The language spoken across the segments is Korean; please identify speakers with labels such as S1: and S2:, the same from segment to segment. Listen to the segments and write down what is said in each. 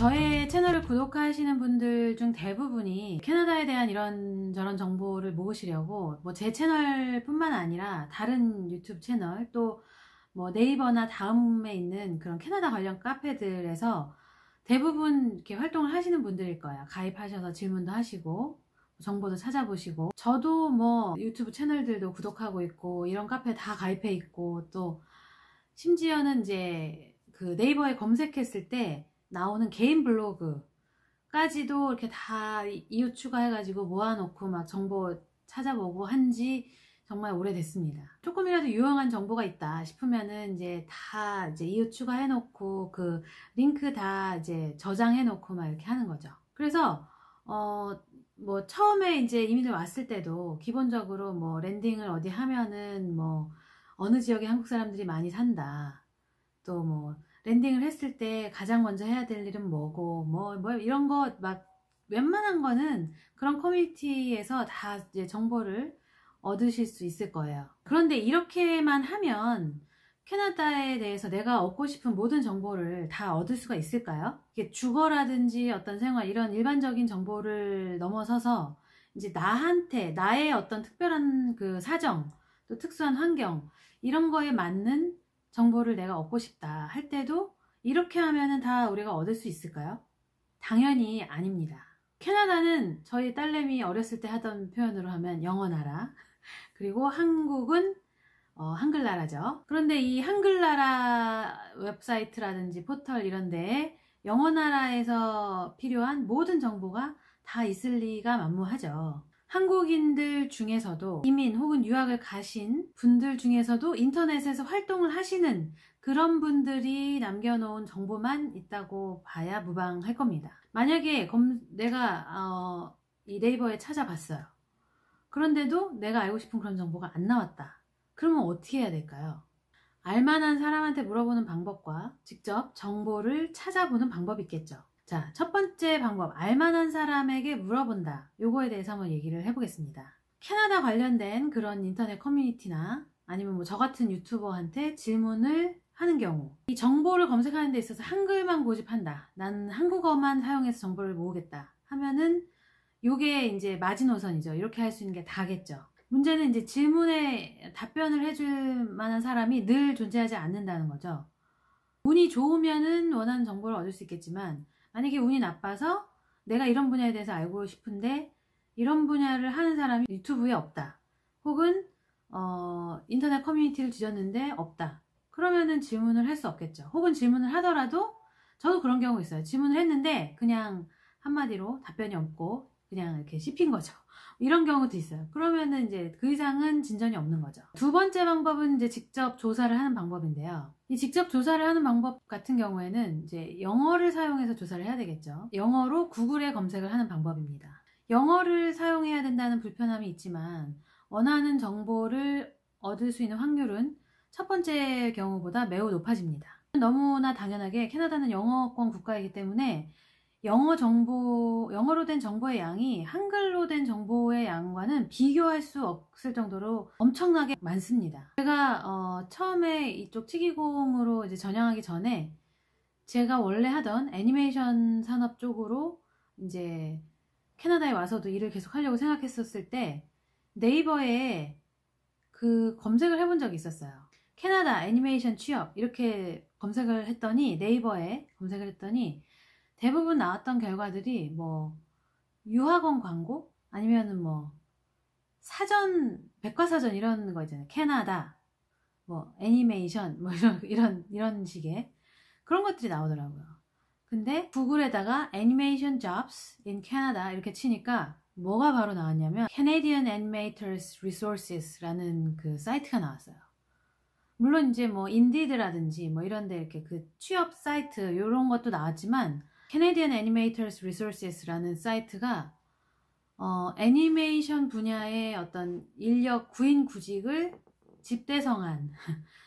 S1: 저의 채널을 구독하시는 분들 중 대부분이 캐나다에 대한 이런저런 정보를 모으시려고 뭐 제 채널 뿐만 아니라 다른 유튜브 채널 또 뭐 네이버나 다음에 있는 그런 캐나다 관련 카페들에서 대부분 이렇게 활동을 하시는 분들일 거예요. 가입하셔서 질문도 하시고 정보도 찾아보시고, 저도 뭐 유튜브 채널들도 구독하고 있고 이런 카페 다 가입해 있고, 또 심지어는 이제 그 네이버에 검색했을 때 나오는 개인 블로그까지도 이렇게 다 이웃 추가해가지고 모아놓고 막 정보 찾아보고 한지 정말 오래됐습니다. 조금이라도 유용한 정보가 있다 싶으면은 이제 다 이제 이웃 추가해놓고 그 링크 다 이제 저장해놓고 막 이렇게 하는 거죠. 그래서 뭐 처음에 이제 이민을 왔을 때도 기본적으로 뭐 랜딩을 어디 하면은 뭐 어느 지역에 한국 사람들이 많이 산다, 또 뭐 랜딩을 했을 때 가장 먼저 해야 될 일은 뭐고 뭐 이런 거 막 웬만한 거는 그런 커뮤니티에서 다 이제 정보를 얻으실 수 있을 거예요. 그런데 이렇게만 하면 캐나다에 대해서 내가 얻고 싶은 모든 정보를 다 얻을 수가 있을까요? 이게 주거라든지 어떤 생활 이런 일반적인 정보를 넘어서서 이제 나의 어떤 특별한 그 사정, 또 특수한 환경 이런 거에 맞는 정보를 내가 얻고 싶다 할 때도 이렇게 하면은 다 우리가 얻을 수 있을까요? 당연히 아닙니다. 캐나다는 저희 딸내미 어렸을 때 하던 표현으로 하면 영어 나라, 그리고 한국은 한글나라죠. 그런데 이 한글나라 웹사이트라든지 포털 이런 데에 영어 나라에서 필요한 모든 정보가 다 있을 리가 만무하죠. 한국인들 중에서도 이민 혹은 유학을 가신 분들 중에서도 인터넷에서 활동을 하시는 그런 분들이 남겨놓은 정보만 있다고 봐야 무방할 겁니다. 만약에 내가 이 네이버에 찾아봤어요. 그런데도 내가 알고 싶은 그런 정보가 안 나왔다. 그러면 어떻게 해야 될까요? 알만한 사람한테 물어보는 방법과 직접 정보를 찾아보는 방법이 있겠죠. 자, 첫 번째 방법, 알만한 사람에게 물어본다. 요거에 대해서 한번 얘기를 해보겠습니다. 캐나다 관련된 그런 인터넷 커뮤니티나 아니면 뭐 저 같은 유튜버한테 질문을 하는 경우, 이 정보를 검색하는 데 있어서 한글만 고집한다, 난 한국어만 사용해서 정보를 모으겠다 하면은 요게 이제 마지노선이죠. 이렇게 할 수 있는 게 다겠죠. 문제는 이제 질문에 답변을 해줄 만한 사람이 늘 존재하지 않는다는 거죠. 운이 좋으면은 원하는 정보를 얻을 수 있겠지만, 만약에 운이 나빠서 내가 이런 분야에 대해서 알고 싶은데 이런 분야를 하는 사람이 유튜브에 없다, 혹은 인터넷 커뮤니티를 뒤졌는데 없다, 그러면은 질문을 할 수 없겠죠. 혹은 질문을 하더라도, 저도 그런 경우 있어요. 질문을 했는데 그냥 한마디로 답변이 없고 그냥 이렇게 씹힌 거죠. 이런 경우도 있어요. 그러면은 이제 그 이상은 진전이 없는 거죠. 두 번째 방법은 이제 직접 조사를 하는 방법인데요. 이 직접 조사를 하는 방법 같은 경우에는 이제 영어를 사용해서 조사를 해야 되겠죠. 영어로 구글에 검색을 하는 방법입니다. 영어를 사용해야 된다는 불편함이 있지만 원하는 정보를 얻을 수 있는 확률은 첫 번째 경우보다 매우 높아집니다. 너무나 당연하게 캐나다는 영어권 국가이기 때문에 영어로 된 정보의 양이 한글로 된 정보의 양과는 비교할 수 없을 정도로 엄청나게 많습니다. 제가 처음에 이쪽 치기공으로 이제 전향하기 전에 제가 원래 하던 애니메이션 산업 쪽으로 이제 캐나다에 와서도 일을 계속 하려고 생각했었을 때 네이버에 그 검색을 해본 적이 있었어요. 캐나다 애니메이션 취업 이렇게 검색을 했더니, 네이버에 검색을 했더니 대부분 나왔던 결과들이 뭐 유학원 광고 아니면은 뭐 사전, 백과사전 이런 거 있잖아요. 캐나다 뭐 애니메이션 뭐 이런 식의 그런 것들이 나오더라고요. 근데 구글에다가 애니메이션 jobs in Canada 이렇게 치니까 뭐가 바로 나왔냐면 Canadian Animators Resources라는 그 사이트가 나왔어요. 물론 이제 뭐 인디드라든지 뭐 이런데 이렇게 그 취업 사이트 이런 것도 나왔지만 Canadian Animators Resources라는 사이트가 애니메이션 분야의 어떤 인력 구인 구직을 집대성한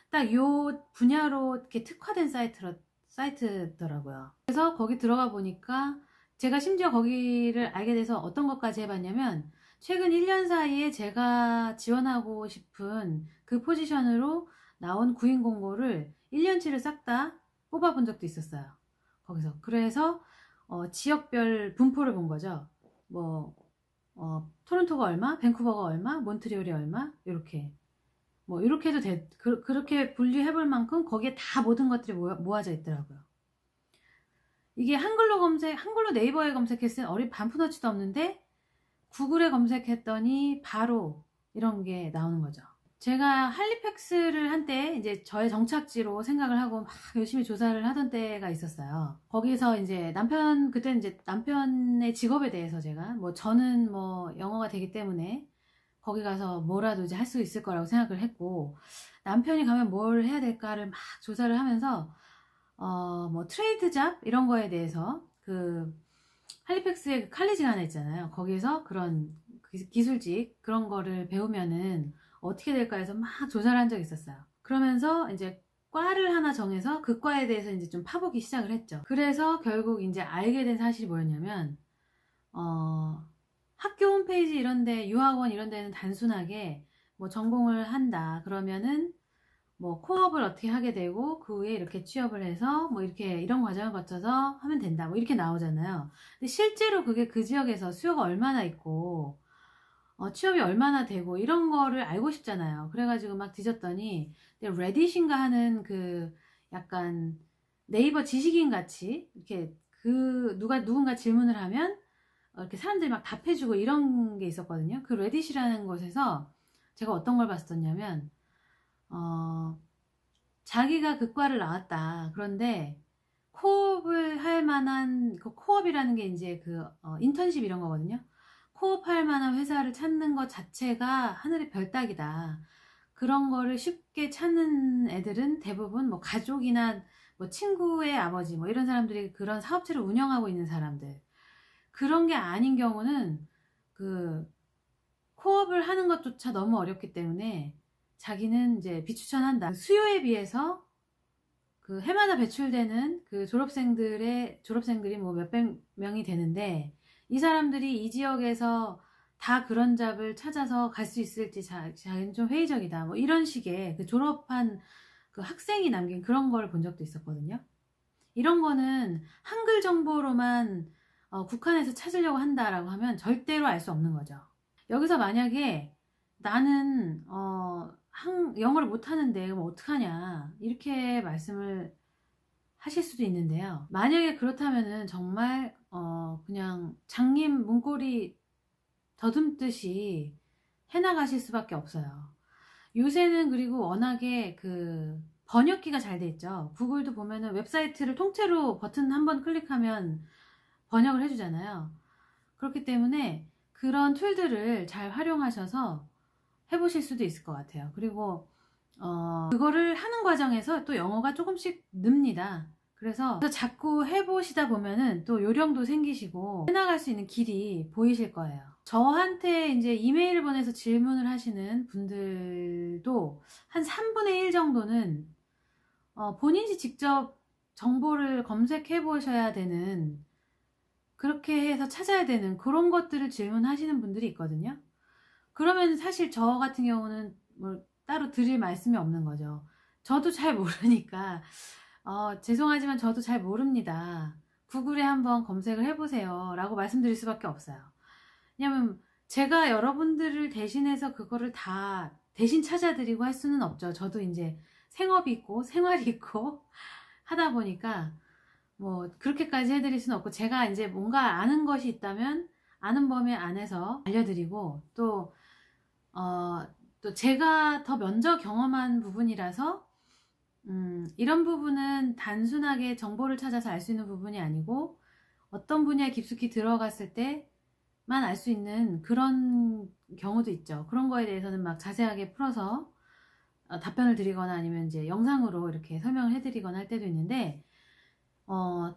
S1: 딱 요 분야로 이렇게 특화된 사이트더라고요. 그래서 거기 들어가 보니까 제가 심지어 거기를 알게 돼서 어떤 것까지 해봤냐면, 최근 1년 사이에 제가 지원하고 싶은 그 포지션으로 나온 구인 공고를 1년치를 싹 다 뽑아본 적도 있었어요. 거기서. 그래서 지역별 분포를 본 거죠. 뭐 토론토가 얼마, 밴쿠버가 얼마, 몬트리올이 얼마, 이렇게 이렇게 해도 그렇게 분류해 볼 만큼 거기에 다 모든 것들이 모아져 있더라고요. 이게 한글로 네이버에 검색했을 땐 어린 반푼어치도 없는데 구글에 검색했더니 바로 이런 게 나오는 거죠. 제가 할리팩스를 한때 이제 저의 정착지로 생각을 하고 막 열심히 조사를 하던 때가 있었어요. 거기서 이제 그때 이제 남편의 직업에 대해서 제가 저는 영어가 되기 때문에 거기 가서 뭐라도 이제 할 수 있을 거라고 생각을 했고, 남편이 가면 뭘 해야 될까를 막 조사를 하면서 트레이드 잡 이런 거에 대해서 할리팩스에 칼리지가 하나 있잖아요. 거기에서 그런 기술직 그런 거를 배우면은 어떻게 될까 해서 막 조사를 한 적이 있었어요. 그러면서 이제 과를 하나 정해서 그 과에 대해서 이제 좀 파보기 시작을 했죠. 그래서 결국 이제 알게 된 사실이 뭐였냐면, 학교 홈페이지 이런데, 유학원 이런 데는 단순하게 전공을 한다 그러면은 코업을 어떻게 하게 되고 그 후에 이렇게 취업을 해서 이렇게 이런 과정을 거쳐서 하면 된다 이렇게 나오잖아요. 근데 실제로 그게 그 지역에서 수요가 얼마나 있고 취업이 얼마나 되고 이런 거를 알고 싶잖아요. 그래가지고 막 뒤졌더니 레딧인가 하는 약간 네이버 지식인 같이 이렇게 누군가 질문을 하면 이렇게 사람들이 막 답해주고 이런 게 있었거든요. 그 레딧이라는 곳에서 제가 어떤 걸 봤었냐면, 자기가 그 과를 나왔다. 그런데 코업을 할 만한, 코업이라는 게 이제 인턴십 이런 거거든요. 코업할 만한 회사를 찾는 것 자체가 하늘의 별 따기다. 그런 거를 쉽게 찾는 애들은 대부분 가족이나 친구의 아버지 이런 사람들이 그런 사업체를 운영하고 있는 사람들. 그런 게 아닌 경우는 코업을 하는 것조차 너무 어렵기 때문에 자기는 이제 비추천한다. 수요에 비해서 해마다 배출되는 졸업생들이 몇백 명이 되는데, 이 사람들이 이 지역에서 다 그런 잡을 찾아서 갈 수 있을지 자기는 좀 회의적이다. 이런 식의 졸업한 학생이 남긴 그런 걸 본 적도 있었거든요. 이런 거는 한글 정보로만 국한해서 찾으려고 한다라고 하면 절대로 알 수 없는 거죠. 여기서 만약에 나는 영어를 못하는데 그럼 어떡하냐 이렇게 말씀을 하실 수도 있는데요. 만약에 그렇다면은 정말 그냥 장님 문고리 더듬듯이 해나가실 수밖에 없어요. 요새는 그리고 워낙에 번역기가 잘 돼 있죠. 구글도 보면은 웹사이트를 통째로 버튼 한번 클릭하면 번역을 해주잖아요. 그렇기 때문에 그런 툴들을 잘 활용하셔서 해보실 수도 있을 것 같아요. 그리고 그거를 하는 과정에서 또 영어가 조금씩 늡니다. 그래서 자꾸 해보시다 보면은 또 요령도 생기시고 해나갈 수 있는 길이 보이실 거예요. 저한테 이제 이메일을 보내서 질문을 하시는 분들도 한 3분의 1 정도는 본인이 직접 정보를 검색해 보셔야 되는, 그렇게 해서 찾아야 되는 그런 것들을 질문하시는 분들이 있거든요. 그러면 사실 저 같은 경우는 따로 드릴 말씀이 없는 거죠. 저도 잘 모르니까 죄송하지만 저도 잘 모릅니다. 구글에 한번 검색을 해보세요 라고 말씀드릴 수밖에 없어요. 왜냐면 제가 여러분들을 대신해서 그거를 다 대신 찾아드리고 할 수는 없죠. 저도 이제 생업이 있고 생활이 있고 하다 보니까 그렇게까지 해드릴 수는 없고, 제가 이제 뭔가 아는 것이 있다면 아는 범위 안에서 알려드리고, 또 제가 더 먼저 경험한 부분이라서 이런 부분은 단순하게 정보를 찾아서 알 수 있는 부분이 아니고 어떤 분야에 깊숙이 들어갔을 때만 알 수 있는 그런 경우도 있죠. 그런 거에 대해서는 막 자세하게 풀어서 답변을 드리거나 아니면 이제 영상으로 이렇게 설명을 해드리거나 할 때도 있는데,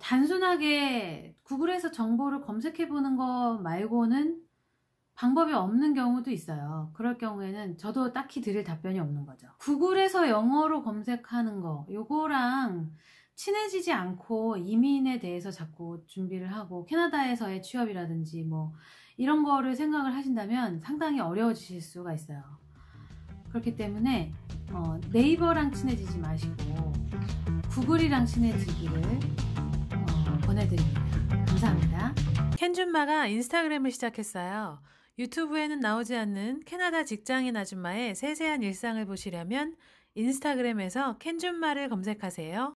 S1: 단순하게 구글에서 정보를 검색해 보는 거 말고는 방법이 없는 경우도 있어요. 그럴 경우에는 저도 딱히 드릴 답변이 없는 거죠. 구글에서 영어로 검색하는 거, 요거랑 친해지지 않고 이민에 대해서 자꾸 준비를 하고 캐나다에서의 취업이라든지 이런 거를 생각을 하신다면 상당히 어려워지실 수가 있어요. 그렇기 때문에 네이버랑 친해지지 마시고 구글이랑 친해지기를 권해드립니다. 감사합니다.
S2: 켄준마가 인스타그램을 시작했어요. 유튜브에는 나오지 않는 캐나다 직장인 아줌마의 세세한 일상을 보시려면 인스타그램에서 켄준마를 검색하세요.